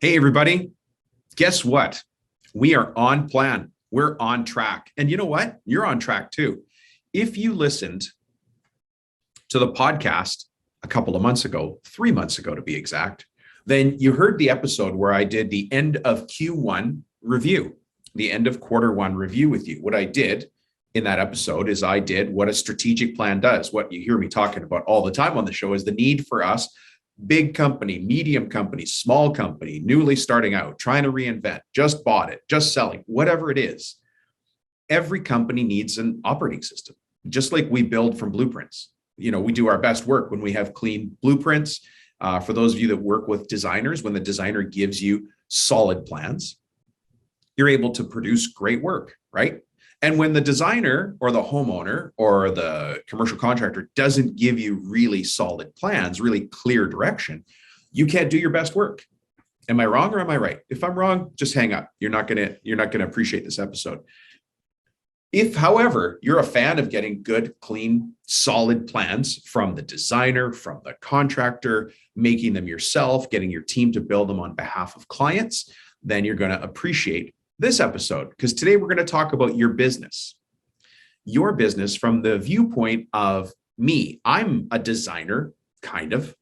Hey, everybody. Guess what? We are on plan. We're on track. And you know what? You're on track too. If you listened to the podcast a couple of months ago, 3 months ago to be exact, then you heard the episode where I did the end of Q1 review, the end of quarter one review with you. What I did in that episode is I did what a strategic plan does. What you hear me talking about all the time on the show is the need for us, big company, medium company, small company, newly starting out, trying to reinvent, just bought it, just selling, whatever it is. Every company needs an operating system, just like we build from blueprints. You know, we do our best work when we have clean blueprints. For those of you that work with designers, when the designer gives you solid plans, you're able to produce great work, right? And when the designer or the homeowner or the commercial contractor doesn't give you really solid plans, really clear direction, you can't do your best work. Am I wrong or am I right? If I'm wrong, just hang up. You're not gonna appreciate this episode. If, however, you're a fan of getting good, clean, solid plans from the designer, from the contractor, making them yourself, getting your team to build them on behalf of clients, then you're going to appreciate this episode, because today we're going to talk about your business from the viewpoint of me. I'm a designer, kind of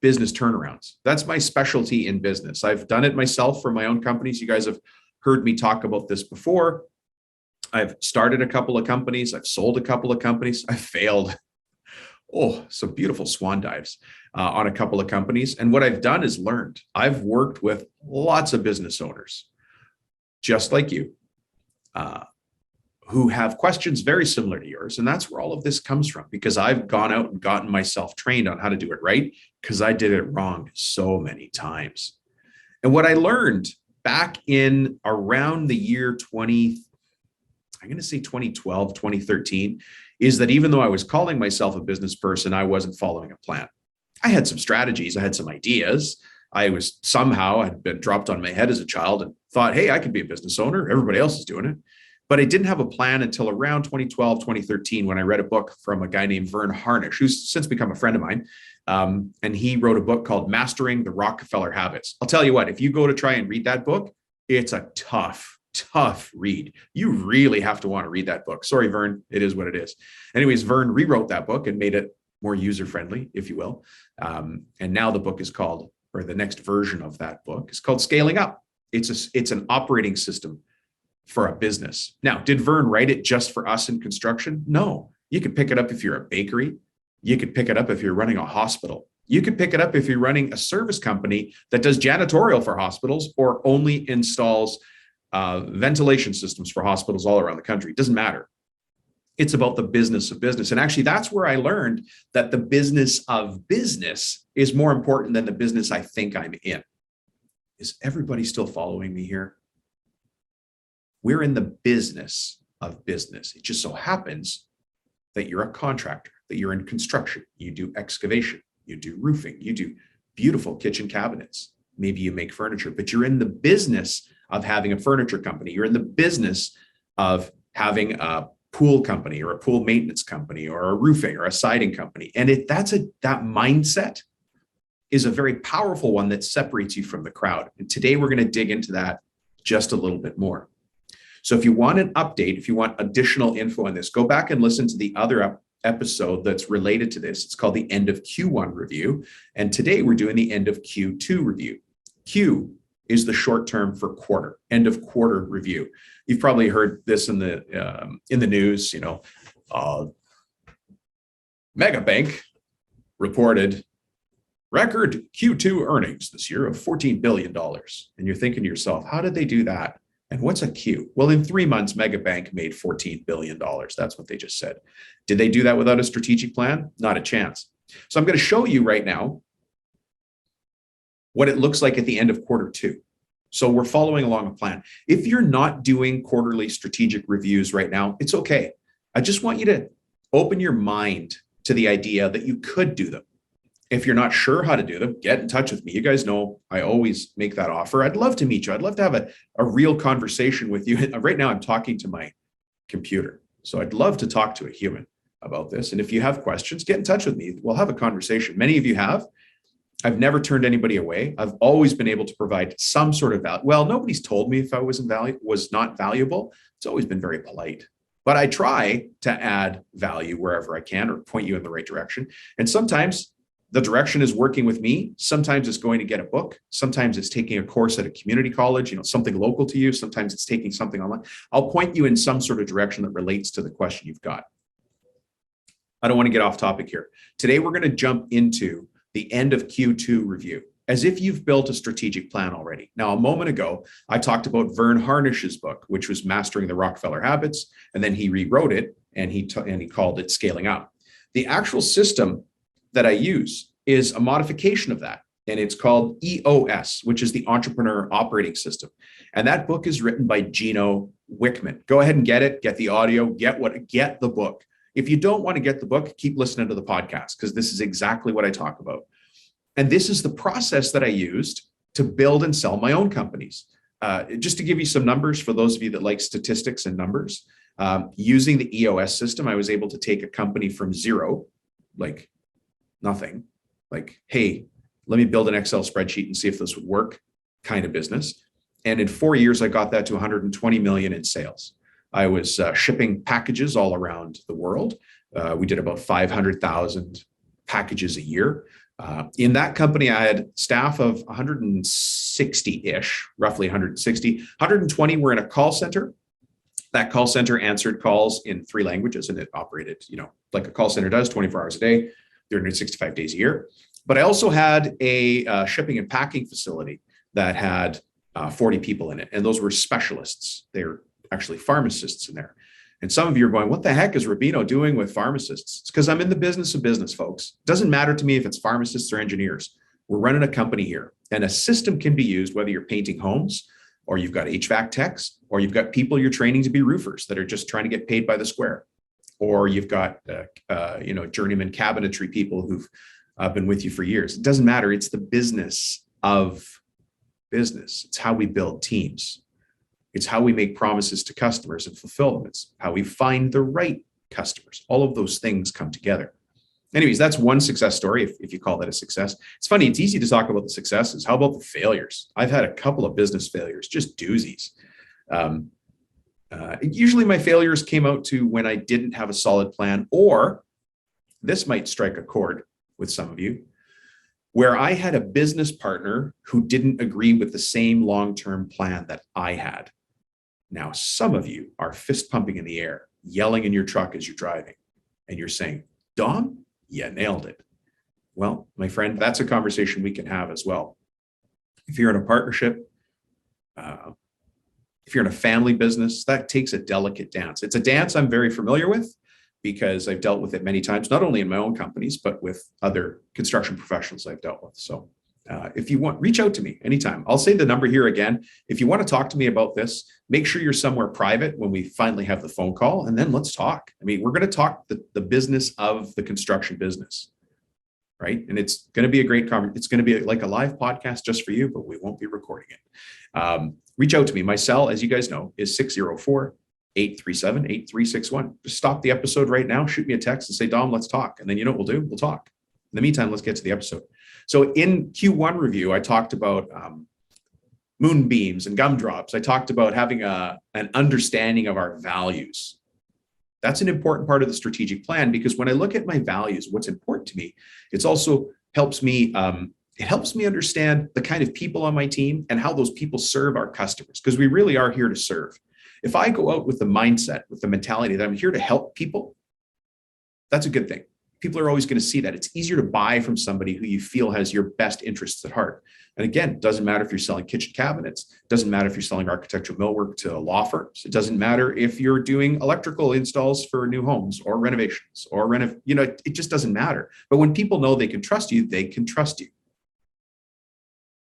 business turnarounds. That's my specialty in business. I've done it myself for my own companies. You guys have heard me talk about this before. I've started a couple of companies. I've sold a couple of companies. I've failed. Oh, some beautiful swan dives on a couple of companies. And what I've done is learned. I've worked with lots of business owners, just like you, who have questions very similar to yours. And that's where all of this comes from, because I've gone out and gotten myself trained on how to do it right, because I did it wrong so many times. And what I learned back in around the year 2012, 2013, is that even though I was calling myself a business person, I wasn't following a plan. I had some strategies, I had some ideas. I had been dropped on my head as a child and thought, hey, I could be a business owner. Everybody else is doing it. But I didn't have a plan until around 2012, 2013, when I read a book from a guy named Vern Harnish, who's since become a friend of mine. And he wrote a book called Mastering the Rockefeller Habits. I'll tell you what, if you go to try and read that book, it's a tough read. You really have to want to read that book. Sorry, Vern, it is what it is. Anyways, Vern rewrote that book and made it more user-friendly, if you will. And now the book is called, or the next version of that book is called Scaling Up. It's an operating system for a business. Now, did Vern write it just for us in construction? No. You could pick it up if you're a bakery. You could pick it up if you're running a hospital. You could pick it up if you're running a service company that does janitorial for hospitals or only installs ventilation systems for hospitals all around the country. It doesn't matter. It's about the business of business. And actually, that's where I learned that the business of business is more important than the business I think I'm in. Is everybody still following me here? We're in the business of business. It just so happens that you're a contractor, that you're in construction. You do excavation, you do roofing, you do beautiful kitchen cabinets. Maybe you make furniture, but you're in the business of having a furniture company. You're in the business of having a pool company or a pool maintenance company or a roofing or a siding company. And that mindset is a very powerful one that separates you from the crowd. And today we're going to dig into that just a little bit more. So if you want an update, if you want additional info on this, go back and listen to the other episode that's related to this. It's called the End of Q1 Review. And today we're doing the End of Q2 Review. Q is the short term for quarter, end of quarter review. You've probably heard this in the news. Mega Bank reported record Q2 earnings this year of $14 billion. And you're thinking to yourself, how did they do that? And what's a Q? Well, in 3 months, Mega Bank made $14 billion. That's what they just said. Did they do that without a strategic plan? Not a chance. So I'm going to show you right now what it looks like at the end of quarter two. So we're following along a plan. If you're not doing quarterly strategic reviews right now, it's okay. I just want you to open your mind to the idea that you could do them. If you're not sure how to do them, get in touch with me. You guys know I always make that offer. I'd love to meet you. I'd love to have a real conversation with you. Right now I'm talking to my computer. So I'd love to talk to a human about this. And if you have questions, get in touch with me. We'll have a conversation. Many of you have. I've never turned anybody away. I've always been able to provide some sort of value. Well, nobody's told me if I was not valuable. It's always been very polite. But I try to add value wherever I can or point you in the right direction. And sometimes the direction is working with me. Sometimes it's going to get a book. Sometimes it's taking a course at a community college, something local to you. Sometimes it's taking something online. I'll point you in some sort of direction that relates to the question you've got. I don't want to get off topic here. Today, we're going to jump into the end of Q2 review, as if you've built a strategic plan already. Now, a moment ago, I talked about Vern Harnish's book, which was Mastering the Rockefeller Habits, and then he rewrote it and he called it Scaling Up. The actual system that I use is a modification of that, and it's called EOS, which is the Entrepreneur Operating System. And that book is written by Gino Wickman. Go ahead and get it, get the audio, get the book. If you don't want to get the book, keep listening to the podcast, because this is exactly what I talk about. And this is the process that I used to build and sell my own companies. Just to give you some numbers for those of you that like statistics and numbers, using the EOS system, I was able to take a company from zero, like nothing, like, hey, let me build an Excel spreadsheet and see if this would work kind of business. And in 4 years, I got that to 120 million in sales. I was shipping packages all around the world. We did about 500,000 packages a year. In that company, I had staff of 160-ish, roughly 160. 120 were in a call center. That call center answered calls in 3 languages, and it operated, like a call center does, 24 hours a day, 365 days a year. But I also had a shipping and packing facility that had 40 people in it, and those were specialists. They're actually pharmacists in there. And some of you are going, what the heck is Rubino doing with pharmacists? It's because I'm in the business of business, folks. It doesn't matter to me if it's pharmacists or engineers. We're running a company here, and a system can be used whether you're painting homes, or you've got HVAC techs, or you've got people you're training to be roofers that are just trying to get paid by the square, or you've got journeyman cabinetry people who've been with you for years. It doesn't matter. It's the business of business. It's how we build teams. It's how we make promises to customers and fulfill them. It's how we find the right customers. All of those things come together. Anyways, that's one success story, if you call that a success. It's funny, it's easy to talk about the successes. How about the failures? I've had a couple of business failures, just doozies. Usually my failures came out to when I didn't have a solid plan, or this might strike a chord with some of you, where I had a business partner who didn't agree with the same long-term plan that I had. Now, some of you are fist pumping in the air, yelling in your truck as you're driving, and you're saying, Dom, you nailed it. Well, my friend, that's a conversation we can have as well. If you're in a partnership, if you're in a family business, that takes a delicate dance. It's a dance I'm very familiar with because I've dealt with it many times, not only in my own companies, but with other construction professionals I've dealt with. So if you want, reach out to me anytime. I'll say the number here again. If you want to talk to me about this, make sure you're somewhere private when we finally have the phone call, and then let's talk. I mean, we're going to talk the business of the construction business, right? And it's going to be a great conversation. It's going to be like a live podcast just for you, but we won't be recording it. Reach out to me. My cell, as you guys know, is 604-837-8361. Just stop the episode right now, shoot me a text and say, Dom, let's talk. And then you know what we'll do? We'll talk. In the meantime, let's get to the episode. So in Q1 review, I talked about moonbeams and gumdrops. I talked about having an understanding of our values. That's an important part of the strategic plan, because when I look at my values, what's important to me, it also helps me understand the kind of people on my team and how those people serve our customers, because we really are here to serve. If I go out with the mindset, with the mentality that I'm here to help people, that's a good thing. People are always going to see that. It's easier to buy from somebody who you feel has your best interests at heart. And again, it doesn't matter if you're selling kitchen cabinets. It doesn't matter if you're selling architectural millwork to law firms. It doesn't matter if you're doing electrical installs for new homes or renovations or it just doesn't matter. But when people know they can trust you, they can trust you.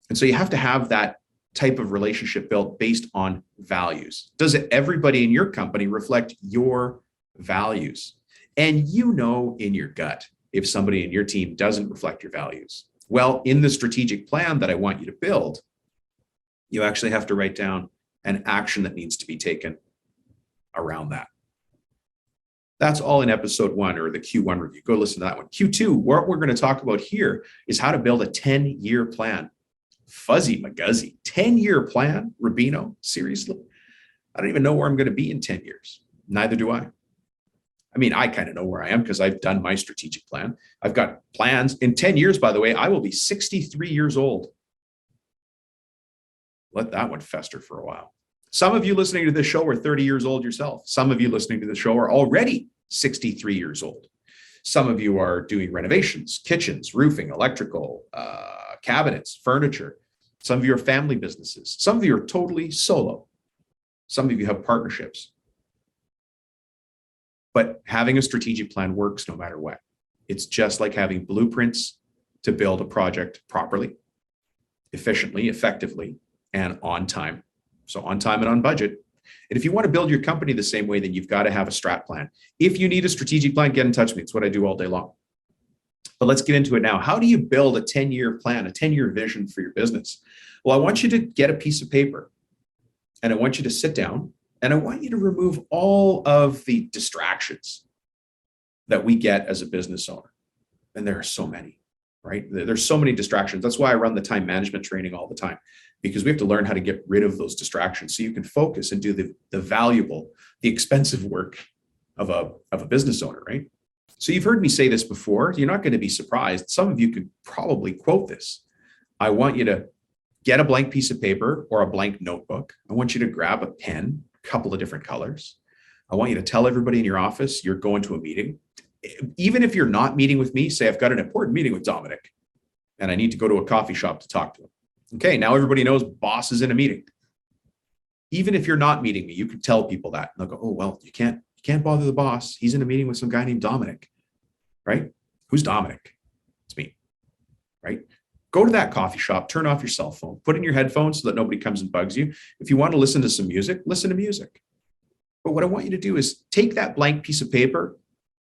And so you have to have that type of relationship built based on values. Does everybody in your company reflect your values? And you know in your gut if somebody in your team doesn't reflect your values. Well, in the strategic plan that I want you to build, you actually have to write down an action that needs to be taken around that. That's all in episode 1 or the Q1 review. Go listen to that one. Q2, what we're going to talk about here is how to build a 10-year plan. Fuzzy McGuzzy, 10-year plan, Rubino, seriously? I don't even know where I'm going to be in 10 years. Neither do I. I mean, I kind of know where I am because I've done my strategic plan. I've got plans. In 10 years, by the way, I will be 63 years old. Let that one fester for a while. Some of you listening to this show are 30 years old yourself. Some of you listening to the show are already 63 years old. Some of you are doing renovations, kitchens, roofing, electrical, cabinets, furniture. Some of you are family businesses. Some of you are totally solo. Some of you have partnerships. But having a strategic plan works no matter what. It's just like having blueprints to build a project properly, efficiently, effectively, and on time. So on time and on budget. And if you want to build your company the same way, then you've got to have a strat plan. If you need a strategic plan, get in touch with me. It's what I do all day long. But let's get into it now. How do you build a 10-year plan, a 10-year vision for your business? Well, I want you to get a piece of paper and I want you to sit down and I want you to remove all of the distractions that we get as a business owner. And there are so many, right? There's so many distractions. That's why I run the time management training all the time, because we have to learn how to get rid of those distractions so you can focus and do the valuable, the expensive work of a business owner, right? So you've heard me say this before. You're not going to be surprised. Some of you could probably quote this. I want you to get a blank piece of paper or a blank notebook. I want you to grab a pen, a couple of different colors. I want you to tell everybody in your office you're going to a meeting. Even if you're not meeting with me, say I've got an important meeting with Dominic and I need to go to a coffee shop to talk to him. Okay, now everybody knows boss is in a meeting. Even if you're not meeting me, you can tell people that. And they'll go, oh, well, you can't bother the boss. He's in a meeting with some guy named Dominic, right? Who's Dominic? It's me, right? Go to that coffee shop, turn off your cell phone, put in your headphones so that nobody comes and bugs you. If you want to listen to some music, listen to music. But what I want you to do is take that blank piece of paper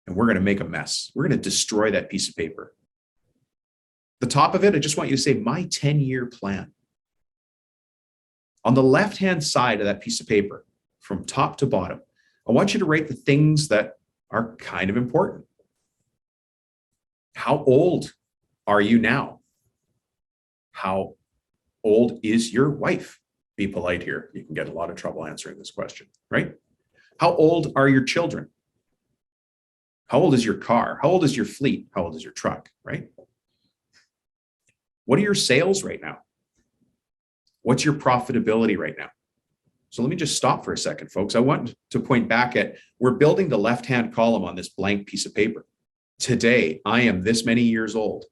and we're going to make a mess. We're going to destroy that piece of paper. The top of it, I just want you to say, my 10-year plan. On the left-hand side of that piece of paper, from top to bottom, I want you to write the things that are kind of important. How old are you now? How old is your wife? Be polite here. You can get a lot of trouble answering this question, right? How old are your children? How old is your car? How old is your fleet? How old is your truck, right? What are your sales right now? What's your profitability right now? So let me just stop for a second, folks. I want to point back at, we're building the left-hand column on this blank piece of paper. Today, I am this many years old.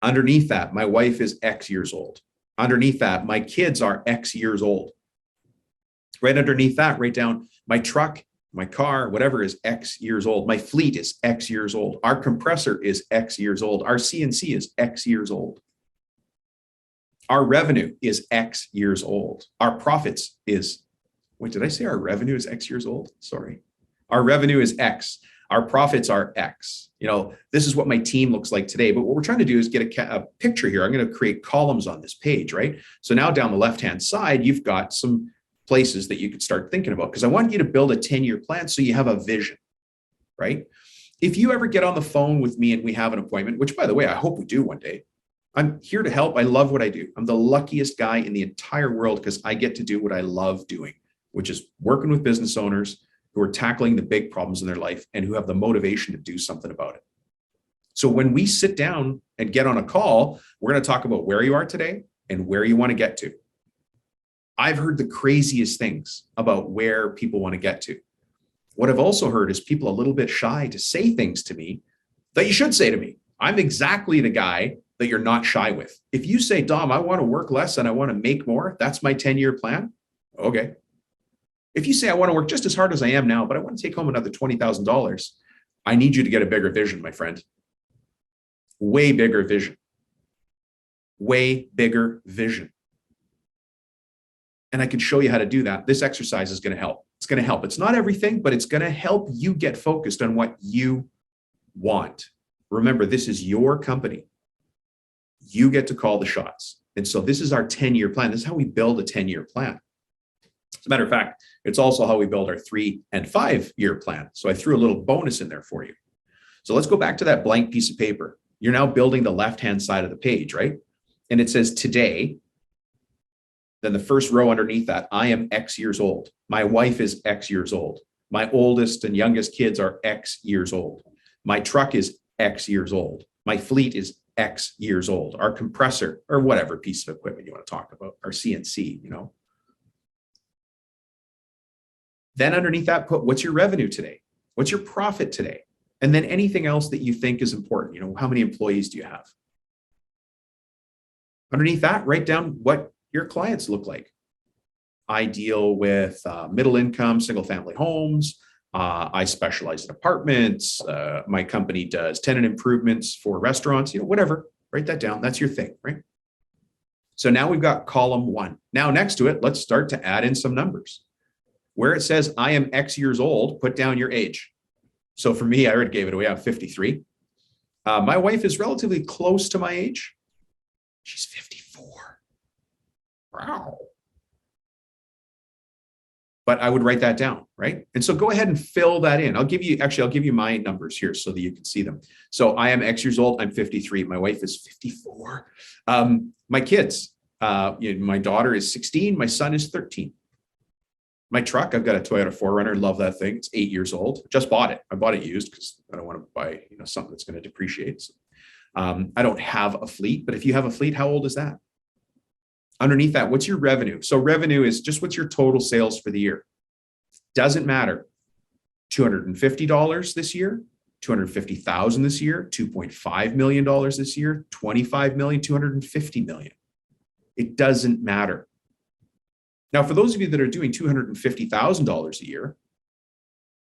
Underneath that, my wife is X years old. Underneath that, my kids are X years old. Right underneath that, write down my truck, my car, whatever is X years old. My fleet is X years old. Our compressor is X years old. Our CNC is X years old. Our revenue is X years old. Our profits is, wait, did I say our revenue is X years old? Sorry. Our revenue is X. Our profits are X. You know, this is what my team looks like today. But what we're trying to do is get a picture here. I'm going to create columns on this page, right? So now down the left-hand side, you've got some places that you could start thinking about, because I want you to build a 10-year plan so you have a vision, right? If you ever get on the phone with me and we have an appointment, which by the way, I hope we do one day, I'm here to help. I love what I do. I'm the luckiest guy in the entire world because I get to do what I love doing, which is working with business owners who are tackling the big problems in their life and who have the motivation to do something about it. So when we sit down and get on a call, we're going to talk about where you are today and where you want to get to. I've heard the craziest things about where people want to get to. What I've also heard is people a little bit shy to say things to me that you should say to me. I'm exactly the guy that you're not shy with. If you say, Dom, I want to work less and I want to make more, that's my 10-year plan. Okay. If you say, I want to work just as hard as I am now, but I want to take home another $20,000, I need you to get a bigger vision, my friend. Way bigger vision. Way bigger vision. And I can show you how to do that. This exercise is going to help. It's going to help. It's not everything, but it's going to help you get focused on what you want. Remember, this is your company. You get to call the shots. And so this is our 10-year plan. This is how we build a 10-year plan. As a matter of fact, it's also how we build our 3 and 5 year plan. So I threw a little bonus in there for you. So let's go back to that blank piece of paper. You're now building the left-hand side of the page, right? And it says today. Then the first row underneath that, I am X years old. My wife is X years old. My oldest and youngest kids are X years old. My truck is X years old. My fleet is X years old. Our compressor, or whatever piece of equipment you want to talk about, our CNC, Then underneath that, put what's your revenue today? What's your profit today? And then anything else that you think is important. How many employees do you have? Underneath that, write down what your clients look like. I deal with middle income, single family homes. I specialize in apartments. My company does tenant improvements for restaurants, whatever. Write that down. That's your thing, right? So now we've got column 1. Now next to it, let's start to add in some numbers. Where it says I am X years old, put down your age. So for me, I already gave it away. I'm 53. My wife is relatively close to my age. She's 54. Wow. But I would write that down, right? And so go ahead and fill that in. I'll give you my numbers here so that you can see them. So I am X years old. I'm 53. My wife is 54. My kids, my daughter is 16. My son is 13. My truck, I've got a Toyota 4Runner. Love that thing. It's 8 years old. Just bought it. I bought it used because I don't want to buy something that's going to depreciate. So, I don't have a fleet, but if you have a fleet, how old is that? Underneath that, what's your revenue? So revenue is just what's your total sales for the year. Doesn't matter. $250 this year, $250,000 this year, $2.5 million this year, $25 million, $250 million. It doesn't matter. Now, for those of you that are doing $250,000 a year,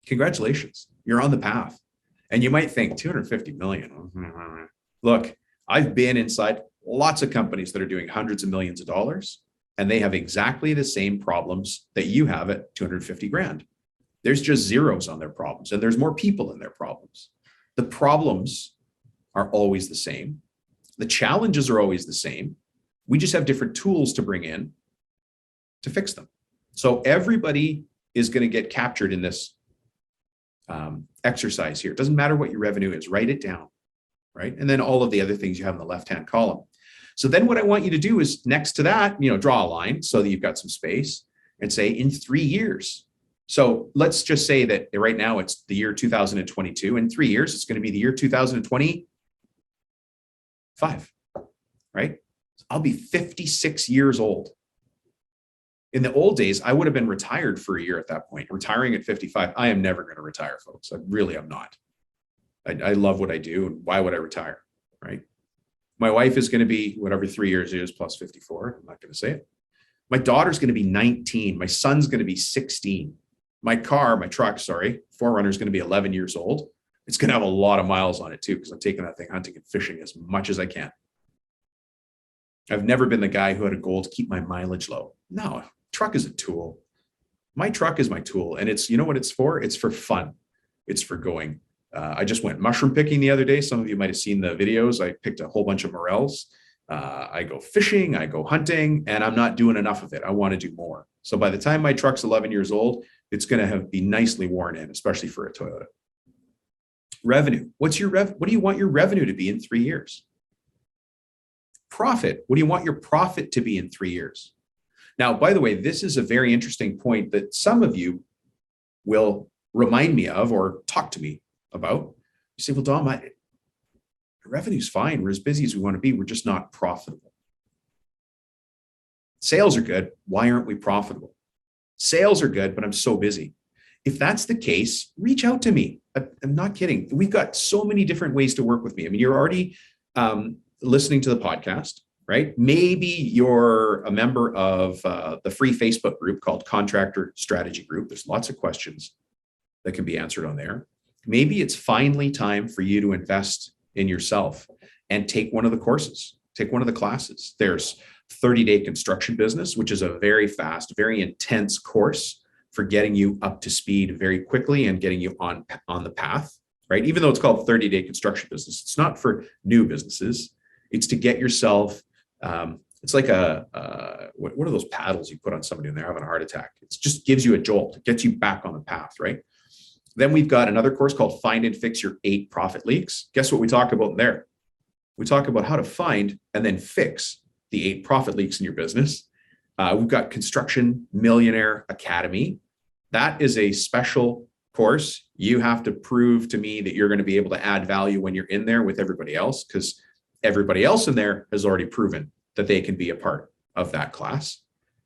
congratulations, you're on the path. And you might think $250 million. Look, I've been inside lots of companies that are doing hundreds of millions of dollars, and they have exactly the same problems that you have at 250 grand. There's just zeros on their problems, and there's more people in their problems. The problems are always the same. The challenges are always the same. We just have different tools to bring in to fix them. So everybody is going to get captured in this exercise here. It doesn't matter what your revenue is, write it down, right? And then all of the other things you have in the left-hand column. So then what I want you to do is next to that, draw a line so that you've got some space and say in 3 years. So let's just say that right now it's the year 2022. In 3 years, it's going to be the year 2025, right? I'll be 56 years old. In the old days, I would have been retired for a year at that point. Retiring at 55, I am never going to retire, folks. I really am not. I love what I do, and why would I retire, right? My wife is going to be whatever 3 years is plus 54. I'm not going to say it. My daughter's going to be 19. My son's going to be 16. My truck, 4Runner is going to be 11 years old. It's going to have a lot of miles on it too, because I'm taking that thing hunting and fishing as much as I can. I've never been the guy who had a goal to keep my mileage low. No, truck is a tool. My truck is my tool. And it's, what it's for? It's for fun. It's for going. I just went mushroom picking the other day. Some of you might have seen the videos. I picked a whole bunch of morels. I go fishing, I go hunting, and I'm not doing enough of it. I want to do more. So by the time my truck's 11 years old, it's going to be nicely worn in, especially for a Toyota. Revenue. What do you want your revenue to be in 3 years? Profit. What do you want your profit to be in 3 years? Now, by the way, this is a very interesting point that some of you will remind me of or talk to me about. You say, well, Dom, the revenue's fine. We're as busy as we want to be. We're just not profitable. Sales are good. Why aren't we profitable? Sales are good, but I'm so busy. If that's the case, reach out to me. I'm not kidding. We've got so many different ways to work with me. I mean, you're already listening to the podcast, right? Maybe you're a member of the free Facebook group called Contractor Strategy Group. There's lots of questions that can be answered on there. Maybe it's finally time for you to invest in yourself and take one of the courses, take one of the classes. There's 30-day construction business, which is a very fast, very intense course for getting you up to speed very quickly and getting you on the path, right? Even though it's called 30-day construction business, it's not for new businesses. It's to get yourself it's like what are those paddles you put on somebody when they're having a heart attack? It just gives you a jolt. It gets you back on the path, right? Then we've got another course called Find and Fix Your 8 Profit Leaks. Guess what we talk about there? We talk about how to find and then fix the 8 profit leaks in your business. We've got Construction Millionaire Academy. That is a special course. You have to prove to me that you're going to be able to add value when you're in there with everybody else, because everybody else in there has already proven that they can be a part of that class,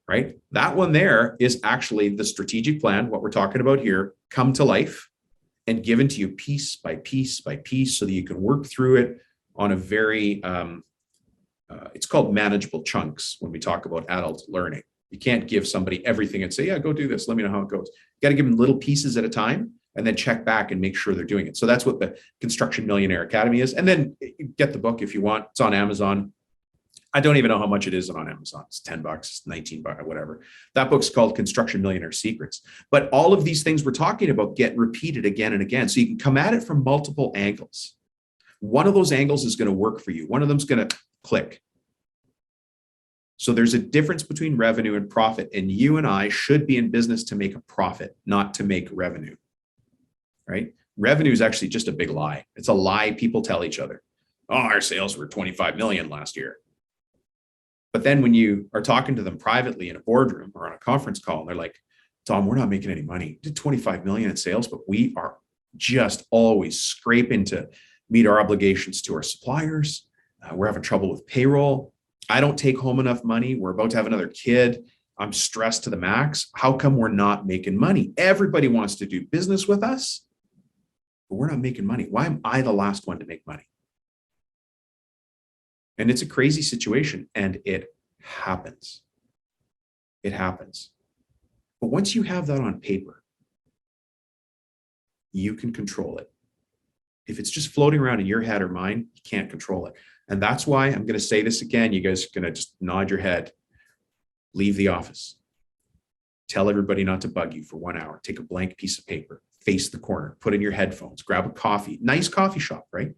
right? That one there is actually the strategic plan, what we're talking about here, come to life and given to you piece by piece by piece so that you can work through it on a very, it's called manageable chunks when we talk about adult learning. You can't give somebody everything and say, yeah, go do this. Let me know how it goes. You got to give them little pieces at a time and then check back and make sure they're doing it. So that's what the Construction Millionaire Academy is. And then get the book if you want. It's on Amazon. I don't even know how much it is on Amazon. It's $10, it's $19, whatever. That book's called Construction Millionaire Secrets. But all of these things we're talking about get repeated again and again. So you can come at it from multiple angles. One of those angles is going to work for you. One of them's going to click. So there's a difference between revenue and profit. And you and I should be in business to make a profit, not to make revenue, right? Revenue is actually just a big lie. It's a lie people tell each other. Oh, our sales were 25 million last year. But then when you are talking to them privately in a boardroom or on a conference call, and they're like, Tom, we're not making any money. We did 25 million in sales, but we are just always scraping to meet our obligations to our suppliers. We're having trouble with payroll. I don't take home enough money. We're about to have another kid. I'm stressed to the max. How come we're not making money? Everybody wants to do business with us, but we're not making money. Why am I the last one to make money? And it's a crazy situation, and it happens. It happens. But once you have that on paper, you can control it. If it's just floating around in your head or mine, you can't control it. And that's why I'm going to say this again. You guys are going to just nod your head. Leave the office. Tell everybody not to bug you for 1 hour. Take a blank piece of paper, face the corner, put in your headphones, grab a coffee, nice coffee shop, right?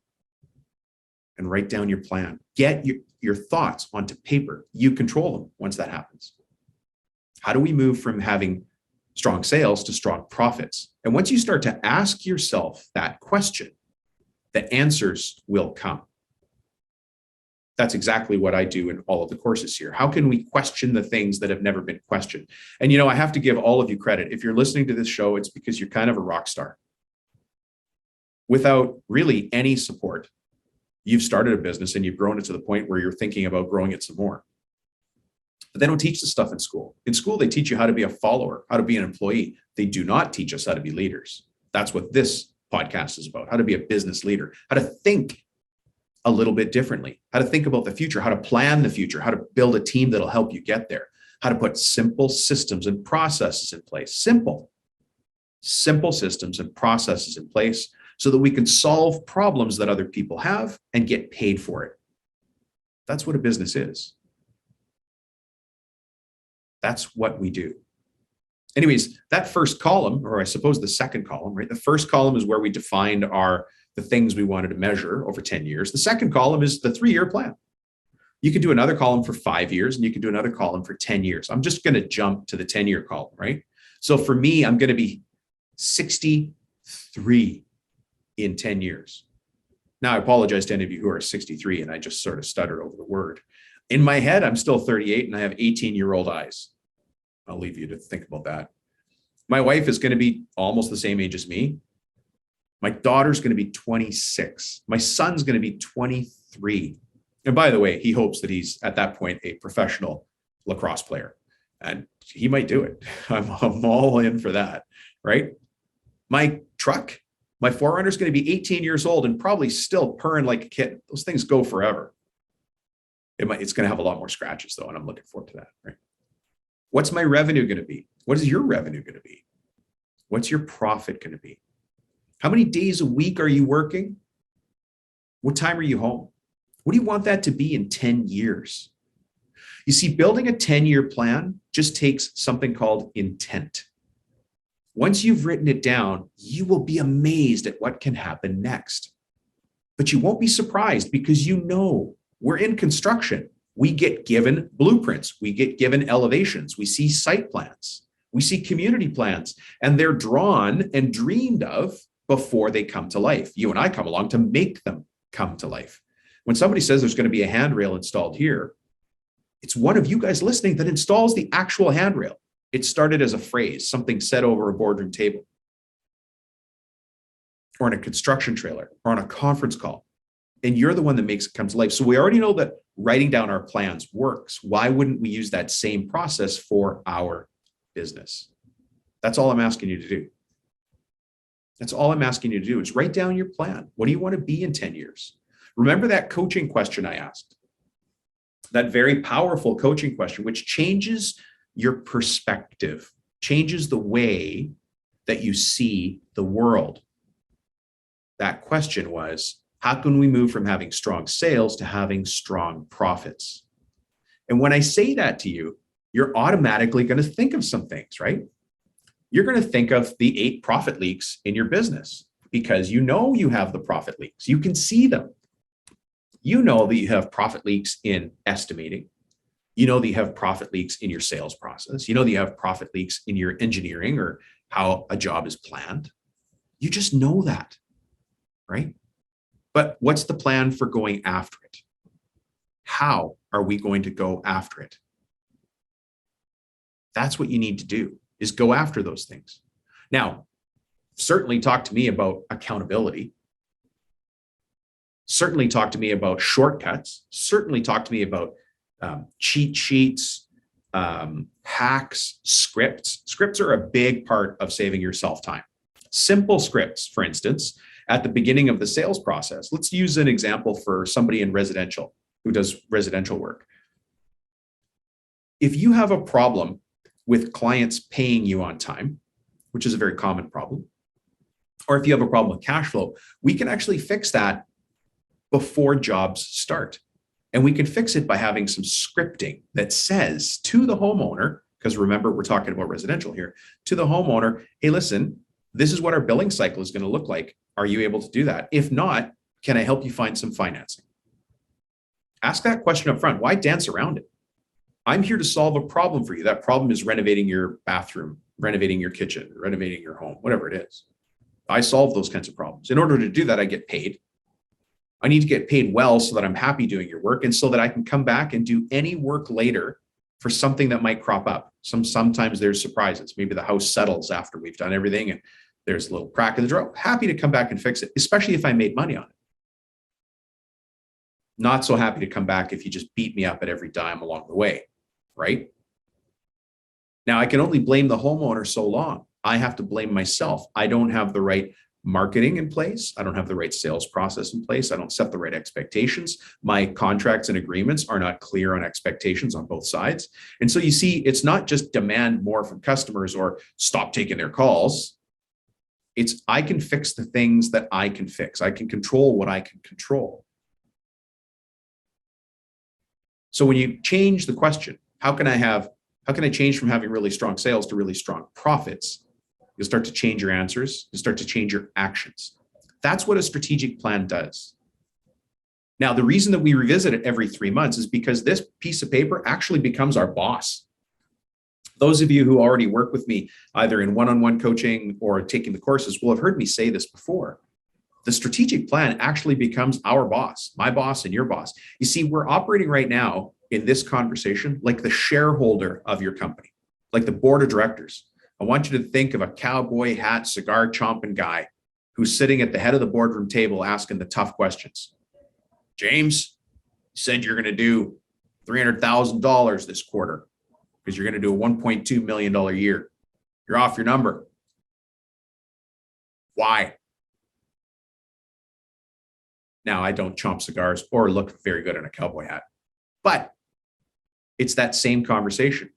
And write down your plan. Get your thoughts onto paper. You control them once that happens. How do we move from having strong sales to strong profits? And once you start to ask yourself that question, the answers will come. That's exactly what I do in all of the courses here. How can we question the things that have never been questioned? And, I have to give all of you credit. If you're listening to this show, it's because you're kind of a rock star. Without really any support, you've started a business and you've grown it to the point where you're thinking about growing it some more. But they don't teach this stuff in school. In school, they teach you how to be a follower, how to be an employee. They do not teach us how to be leaders. That's what this podcast is about, how to be a business leader, how to think a little bit differently, how to think about the future, how to plan the future, how to build a team that'll help you get there, how to put simple systems and processes in place. Simple systems and processes in place so that we can solve problems that other people have and get paid for it. That's what a business is. That's what we do. Anyways, that first column, or I suppose the second column, right? The first column is where we defined the things we wanted to measure over 10 years. The second column is the 3-year plan. You can do another column for 5 years and you can do another column for 10 years. I'm just going to jump to the 10-year column, right? So for me, I'm going to be 63 in 10 years. Now, I apologize to any of you who are 63 and I just sort of stuttered over the word. In my head, I'm still 38 and I have 18-year-old eyes. I'll leave you to think about that. My wife is going to be almost the same age as me. My daughter's going to be 26. My son's going to be 23. And by the way, he hopes that he's at that point a professional lacrosse player. And he might do it. I'm all in for that, right? My truck, my 4Runner is going to be 18 years old and probably still purring like a kitten. Those things go forever. It's going to have a lot more scratches though, and I'm looking forward to that, right? What's my revenue going to be? What is your revenue going to be? What's your profit going to be? How many days a week are you working? What time are you home? What do you want that to be in 10 years? You see, building a 10-year plan just takes something called intent. Once you've written it down, you will be amazed at what can happen next. But you won't be surprised because we're in construction. We get given blueprints. We get given elevations. We see site plans. We see community plans, and they're drawn and dreamed of before they come to life. You and I come along to make them come to life. When somebody says there's going to be a handrail installed here, it's one of you guys listening that installs the actual handrail. It started as a phrase, something said over a boardroom table, or in a construction trailer, or on a conference call. And you're the one that makes it come to life. So we already know that writing down our plans works. Why wouldn't we use that same process for our business? That's all I'm asking you to do. That's all I'm asking you to do is write down your plan. What do you want to be in 10 years? Remember that coaching question I asked? That very powerful coaching question, which changes your perspective, changes the way that you see the world. That question was, how can we move from having strong sales to having strong profits? And when I say that to you, you're automatically going to think of some things, right? You're going to think of the 8 profit leaks in your business because you know you have the profit leaks. You can see them. You know that you have profit leaks in estimating. You know that you have profit leaks in your sales process. You know that you have profit leaks in your engineering or how a job is planned. You just know that, right? But what's the plan for going after it? How are we going to go after it? That's what you need to do, is go after those things. Now, certainly talk to me about accountability. Certainly talk to me about shortcuts. Certainly talk to me about cheat sheets, hacks, scripts. Scripts are a big part of saving yourself time. Simple scripts, for instance, at the beginning of the sales process. Let's use an example for somebody in residential who does residential work. If you have a problem with clients paying you on time, which is a very common problem, or if you have a problem with cash flow, we can actually fix that before jobs start. And we can fix it by having some scripting that says to the homeowner, because remember, we're talking about residential here, to the homeowner, hey, listen, this is what our billing cycle is going to look like. Are you able to do that? If not, can I help you find some financing? Ask that question up front. Why dance around it? I'm here to solve a problem for you. That problem is renovating your bathroom, renovating your kitchen, renovating your home, whatever it is. I solve those kinds of problems. In order to do that, I get paid. I need to get paid well so that I'm happy doing your work and so that I can come back and do any work later for something that might crop up. Sometimes there's surprises. Maybe the house settles after we've done everything and there's a little crack in the door. Happy to come back and fix it, especially if I made money on it. Not so happy to come back if you just beat me up at every dime along the way, right? Now, I can only blame the homeowner so long. I have to blame myself. I don't have the right marketing in place. I don't have the right sales process in place. I don't set the right expectations. My contracts and agreements are not clear on expectations on both sides. And so you see, it's not just demand more from customers or stop taking their calls. It's I can fix the things that I can fix. I can control what I can control. So when you change the question, how can I change from having really strong sales to really strong profits? You'll start to change your answers. You'll start to change your actions. That's what a strategic plan does. Now, the reason that we revisit it every 3 months is because this piece of paper actually becomes our boss. Those of you who already work with me, either in one-on-one coaching or taking the courses, will have heard me say this before. The strategic plan actually becomes our boss, my boss and your boss. You see, we're operating right now in this conversation like the shareholder of your company, like the board of directors. I want you to think of a cowboy hat, cigar chomping guy who's sitting at the head of the boardroom table asking the tough questions. James, you said you're going to do $300,000 this quarter because you're going to do a $1.2 million year. You're off your number. Why? Now, I don't chomp cigars or look very good in a cowboy hat, but it's that same conversation.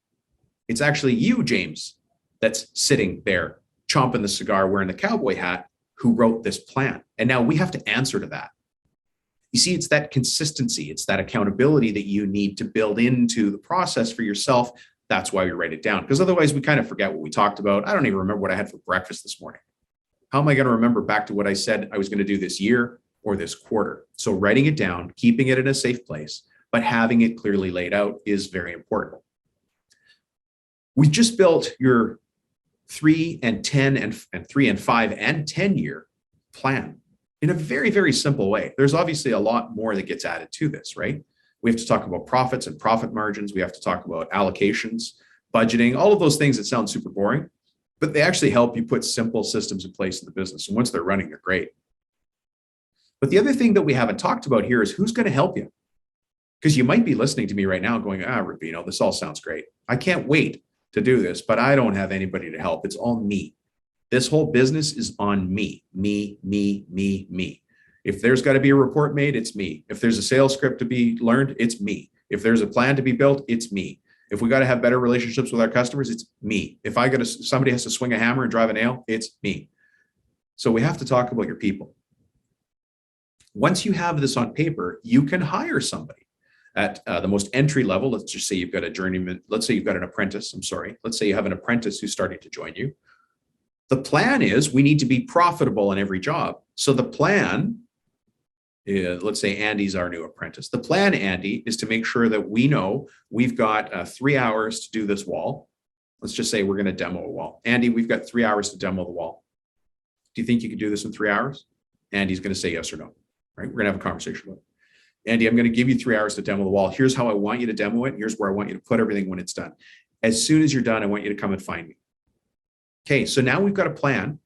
It's actually you, James, that's sitting there chomping the cigar, wearing the cowboy hat, who wrote this plan. And now we have to answer to that. You see, it's that consistency, it's that accountability that you need to build into the process for yourself. That's why we write it down, because otherwise we kind of forget what we talked about. I don't even remember what I had for breakfast this morning. How am I going to remember back to what I said I was going to do this year or this quarter? So writing it down, keeping it in a safe place, but having it clearly laid out is very important. We just built your 3 and 10 and 3 and 5 and 10 year plan in a very, very simple way. There's obviously a lot more that gets added to this, right? We have to talk about profits and profit margins. We have to talk about allocations, budgeting, all of those things that sound super boring, but they actually help you put simple systems in place in the business. And once they're running, they're great. But the other thing that we haven't talked about here is who's going to help you. Because you might be listening to me right now going, Rubino, this all sounds great. I can't wait to do this, but I don't have anybody to help. It's all me. This whole business is on me. Me. If there's got to be a report made, it's me. If there's a sales script to be learned, it's me. If there's a plan to be built, it's me. If we got to have better relationships with our customers, it's me. If somebody has to swing a hammer and drive a nail, it's me. So we have to talk about your people. Once you have this on paper, you can hire somebody at the most entry level. Let's just say you've got a journeyman. Let's say you've got an apprentice. Let's say you have an apprentice who's starting to join you. The plan is we need to be profitable in every job. So the plan, let's say Andy's our new apprentice. The plan, Andy, is to make sure that we know we've got 3 hours to do this wall. Let's just say we're going to demo a wall. Andy, we've got 3 hours to demo the wall. Do you think you can do this in 3 hours? Andy's going to say yes or no, right? We're going to have a conversation about it. Andy, I'm going to give you 3 hours to demo the wall. Here's how I want you to demo it. Here's where I want you to put everything when it's done. As soon as you're done, I want you to come and find me. Okay, so now we've got a plan,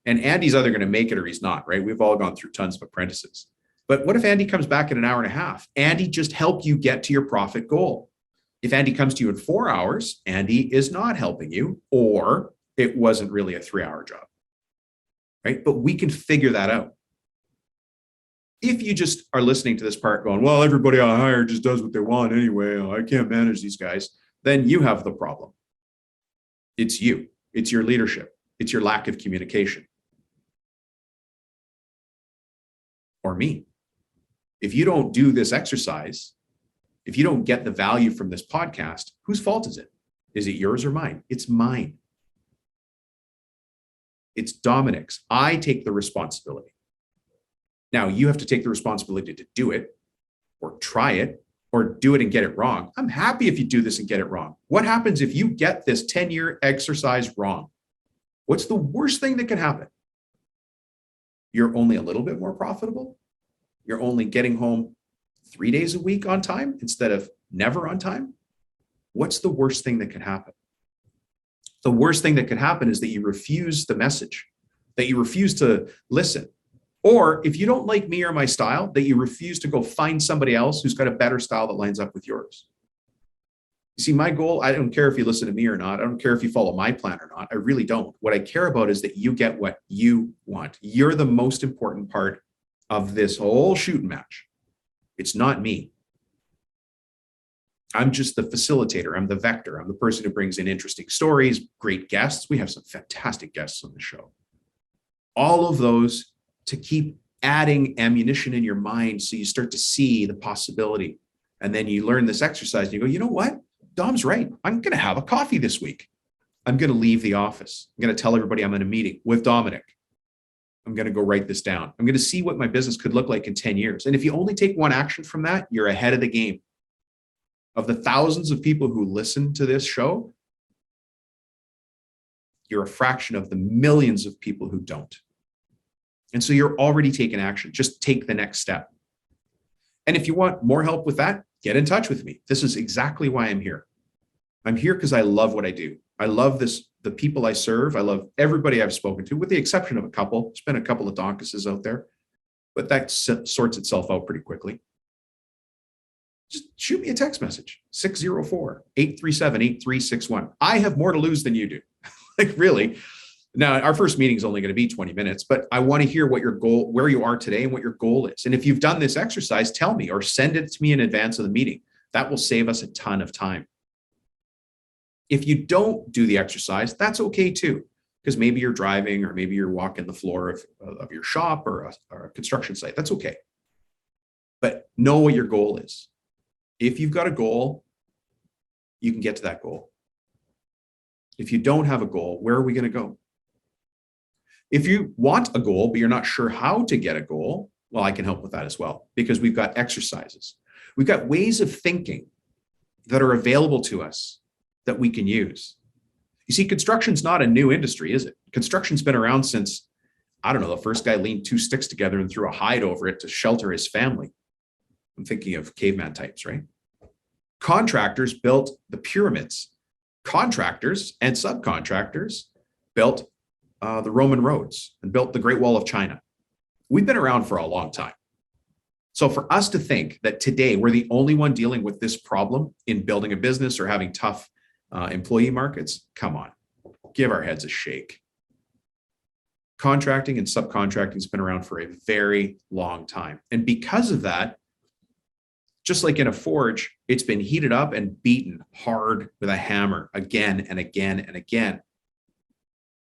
and Andy's either going to make it or he's not, right? We've all gone through tons of apprentices. But what if Andy comes back in an hour and a half? Andy just helped you get to your profit goal. If Andy comes to you in 4 hours, Andy is not helping you, or it wasn't really a 3-hour job, right? But we can figure that out. If you just are listening to this part going, well, everybody I hire just does what they want anyway. I can't manage these guys. Then you have the problem. It's you. It's your leadership. It's your lack of communication. Or me. If you don't do this exercise, if you don't get the value from this podcast, whose fault is it? Is it yours or mine? It's mine. It's Dominic's. I take the responsibility. Now, you have to take the responsibility to do it or try it or do it and get it wrong. I'm happy if you do this and get it wrong. What happens if you get this 10-year exercise wrong? What's the worst thing that can happen? You're only a little bit more profitable. You're only getting home 3 days a week on time instead of never on time. What's the worst thing that could happen? The worst thing that could happen is that you refuse the message, that you refuse to listen. Or if you don't like me or my style, that you refuse to go find somebody else who's got a better style that lines up with yours. You see, my goal, I don't care if you listen to me or not. I don't care if you follow my plan or not. I really don't. What I care about is that you get what you want. You're the most important part of this whole shooting match. It's not me. I'm just the facilitator. I'm the vector. I'm the person who brings in interesting stories, great guests. We have some fantastic guests on the show. All of those to keep adding ammunition in your mind so you start to see the possibility. And then you learn this exercise and you go, you know what? Dom's right. I'm going to have a coffee this week. I'm going to leave the office. I'm going to tell everybody I'm in a meeting with Dominic. I'm going to go write this down. I'm going to see what my business could look like in 10 years. And if you only take one action from that, you're ahead of the game. Of the thousands of people who listen to this show, you're a fraction of the millions of people who don't. And so you're already taking action. Just take the next step. And if you want more help with that, get in touch with me. This is exactly why I'm here. I'm here because I love what I do. I love the people I serve. I love everybody I've spoken to, with the exception of a couple. There's been a couple of donkuses out there, but that sorts itself out pretty quickly. Just shoot me a text message, 604-837-8361. I have more to lose than you do. Like, really. Now, our first meeting is only going to be 20 minutes, but I want to hear what your goal, where you are today and what your goal is. And if you've done this exercise, tell me or send it to me in advance of the meeting. That will save us a ton of time. If you don't do the exercise, that's okay too, because maybe you're driving or maybe you're walking the floor of your shop or a construction site. That's okay. But know what your goal is. If you've got a goal, you can get to that goal. If you don't have a goal, where are we going to go? If you want a goal, but you're not sure how to get a goal, well, I can help with that as well, because we've got exercises. We've got ways of thinking that are available to us that we can use. You see, construction's not a new industry, is it? Construction's been around since, I don't know, the first guy leaned two sticks together and threw a hide over it to shelter his family. I'm thinking of caveman types, right? Contractors built the pyramids. Contractors and subcontractors built the Roman roads and built the Great Wall of China. We've been around for a long time. So for us to think that today we're the only one dealing with this problem in building a business or having tough employee markets, come on, give our heads a shake. Contracting and subcontracting has been around for a very long time. And because of that, just like in a forge, it's been heated up and beaten hard with a hammer again and again and again.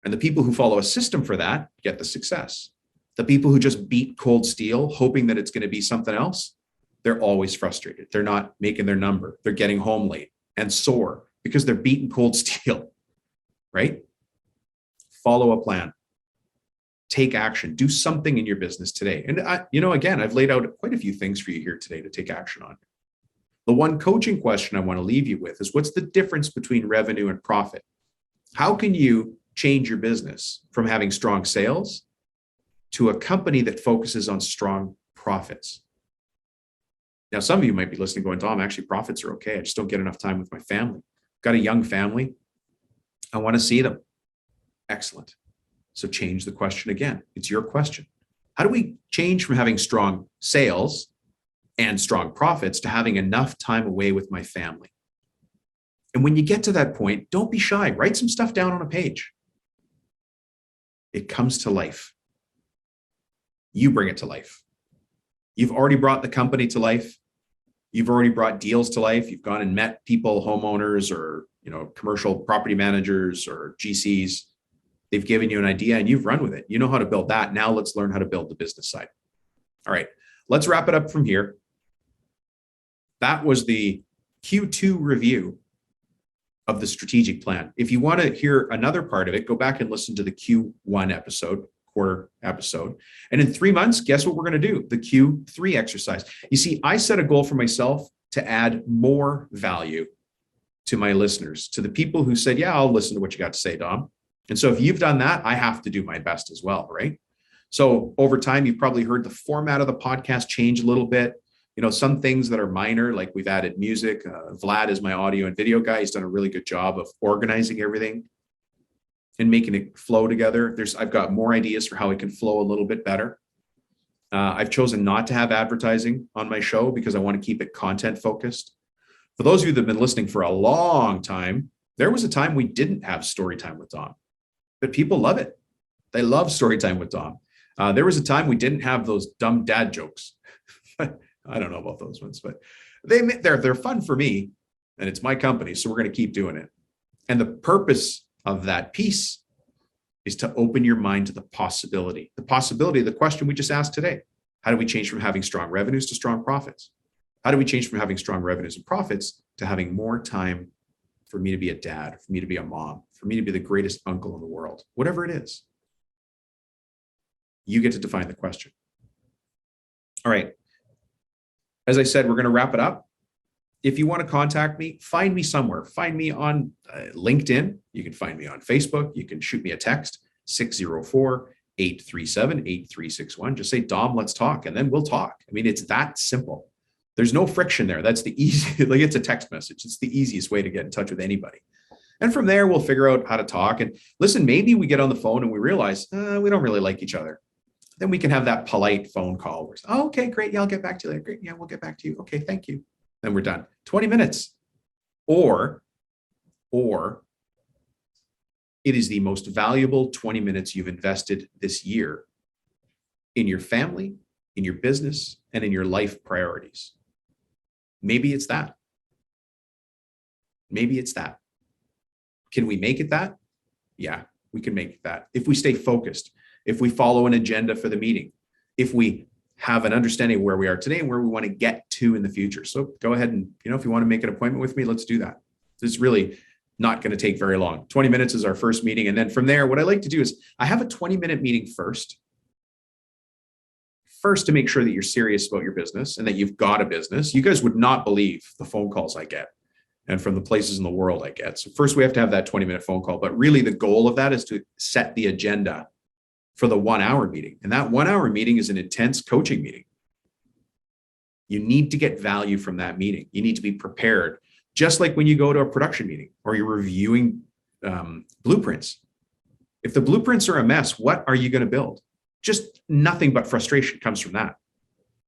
And the people who follow a system for that get the success. The people who just beat cold steel, hoping that it's going to be something else, they're always frustrated. They're not making their number. They're getting home late and sore because they're beating cold steel, right? Follow a plan. Take action. Do something in your business today. And again, I've laid out quite a few things for you here today to take action on. The one coaching question I want to leave you with is, what's the difference between revenue and profit? How can you change your business from having strong sales to a company that focuses on strong profits? Now, some of you might be listening going, Dom, actually profits are okay. I just don't get enough time with my family. Got a young family. I want to see them. Excellent. So change the question again. It's your question. How do we change from having strong sales and strong profits to having enough time away with my family? And when you get to that point, don't be shy. Write some stuff down on a page. It comes to life. You bring it to life. You've already brought the company to life. You've already brought deals to life. You've gone and met people, homeowners or commercial property managers or GCs. They've given you an idea and you've run with it. You know how to build that. Now let's learn how to build the business side. All right, let's wrap it up from here. That was the Q2 review of the strategic plan. If you want to hear another part of it, go back and listen to the Q1 episode, quarter episode. And in 3 months, guess what we're going to do? The Q3 exercise. You see, I set a goal for myself to add more value to my listeners, to the people who said, yeah, I'll listen to what you got to say, Dom. And so if you've done that, I have to do my best as well, right? So over time, you've probably heard the format of the podcast change a little bit. Some things that are minor, like we've added music. Vlad is my audio and video guy. He's done a really good job of organizing everything and making it flow together. I've got more ideas for how it can flow a little bit better. I've chosen not to have advertising on my show because I want to keep it content focused. For those of you that have been listening for a long time, there was a time we didn't have story time with Dom. But people love it. They love story time with Dom. There was a time we didn't have those dumb dad jokes. I don't know about those ones, but they're fun for me, and it's my company, so we're going to keep doing it. And the purpose of that piece is to open your mind to the possibility. The possibility of the question we just asked today. How do we change from having strong revenues to strong profits? How do we change from having strong revenues and profits to having more time for me to be a dad, for me to be a mom, for me to be the greatest uncle in the world, whatever it is? You get to define the question. All right. As I said, we're going to wrap it up. If you want to contact me, find me somewhere. Find me on LinkedIn. You can find me on Facebook. You can shoot me a text, 604-837-8361. Just say, Dom, let's talk. And then we'll talk. I mean, it's that simple. There's no friction there. That's the easy, like it's a text message. It's the easiest way to get in touch with anybody. And from there, we'll figure out how to talk. And listen, maybe we get on the phone and we realize we don't really like each other. Then we can have that polite phone call where, oh, okay, great. Yeah, I'll get back to you later. Great. Yeah, we'll get back to you. Okay, thank you. Then we're done. 20 minutes. Or it is the most valuable 20 minutes you've invested this year in your family, in your business, and in your life priorities. Maybe it's that. Maybe it's that. Can we make it that? Yeah, we can make it that. If we stay focused, if we follow an agenda for the meeting, if we have an understanding of where we are today and where we want to get to in the future. So go ahead and, if you want to make an appointment with me, let's do that. It's really not going to take very long. 20 minutes is our first meeting. And then from there, what I like to do is I have a 20-minute meeting first first to make sure that you're serious about your business and that you've got a business. You guys would not believe the phone calls I get and from the places in the world I get. So first we have to have that 20-minute phone call, but really the goal of that is to set the agenda for the 1 hour meeting. And that 1 hour meeting is an intense coaching meeting. You need to get value from that meeting. You need to be prepared, just like when you go to a production meeting or you're reviewing blueprints. If the blueprints are a mess, what are you going to build? Just nothing but frustration comes from that.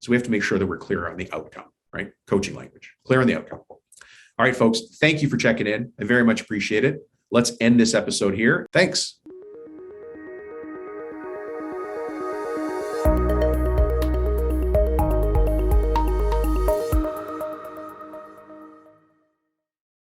So we have to make sure that we're clear on the outcome, right? Coaching language, clear on the outcome. All right, folks, thank you for checking in. I very much appreciate it. Let's end this episode here. Thanks.